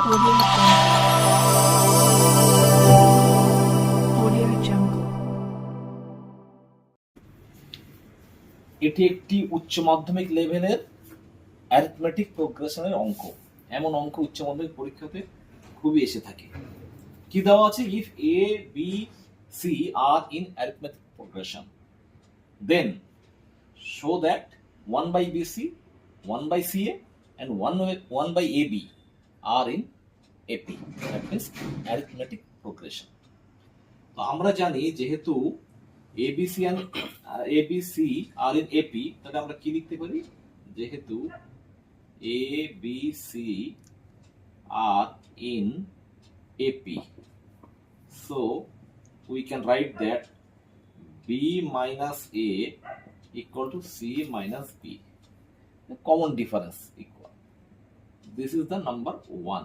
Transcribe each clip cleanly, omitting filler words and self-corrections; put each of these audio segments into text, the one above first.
Audio Jungle. এটি একটি উচ্চ মাধ্যমিক লেভেলের অ্যারিথমেটিক প্রোগ্রেশনের অঙ্ক। এমন অঙ্ক উচ্চ মাধ্যমিক পরীক্ষাতে খুবই এসে থাকে। কি দেওয়া আছে? If A B C are in arithmetic progression, then show that 1 by BC, 1 by CA and 1 by AB are in AP. That means arithmetic progression. তো আমরা জানি যেহেতু ABC and ABC are in AP, তাহলে আমরা কি লিখতে পারি? যেহেতু ABC are in AP, so we can write that B minus A equal to C minus B. The common difference equal. This is the number 1.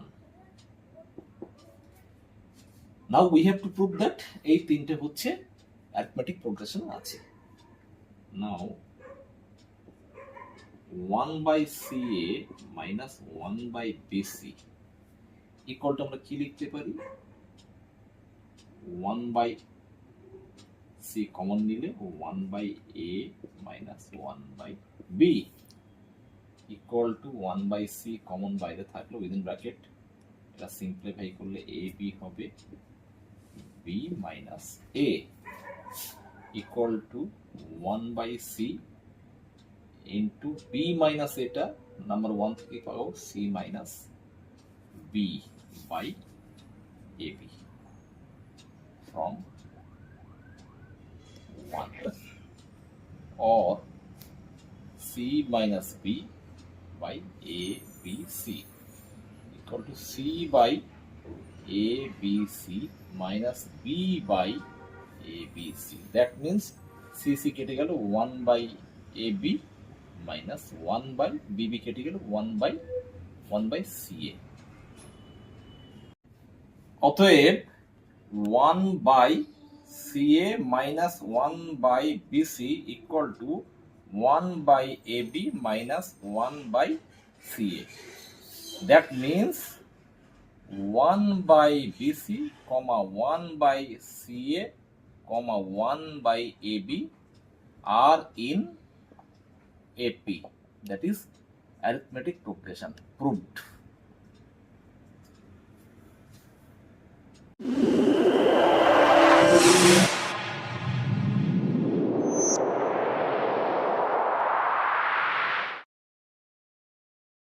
Now we have to prove that এই তিনটে হচ্ছে arithmetic progression আছে. Now 1 by CA minus 1 by BC equal to আমরা কি লিখতে পারি? 1 by C common নিলে 1 by A minus 1 by B equal to 1 by C common বাইরে থাকলো within bracket, এটা সিম্পলিফাই করলে AB হবে B minus A equal to 1 by C into B minus এটা নাম্বার 1 থেকে পাবো C minus B by AB from 1, or C minus B by ABC equal to C by ABC minus B by ABC. That means CC কেটে গেল 1 by AB minus 1 by BB কেটে গেল 1 by CA. অতএব 1 by CA minus 1 by BC equal to 1 by AB minus 1 by CA. That means 1 by BC, 1 by CA, 1 by AB are in AP. That is arithmetic progression proved.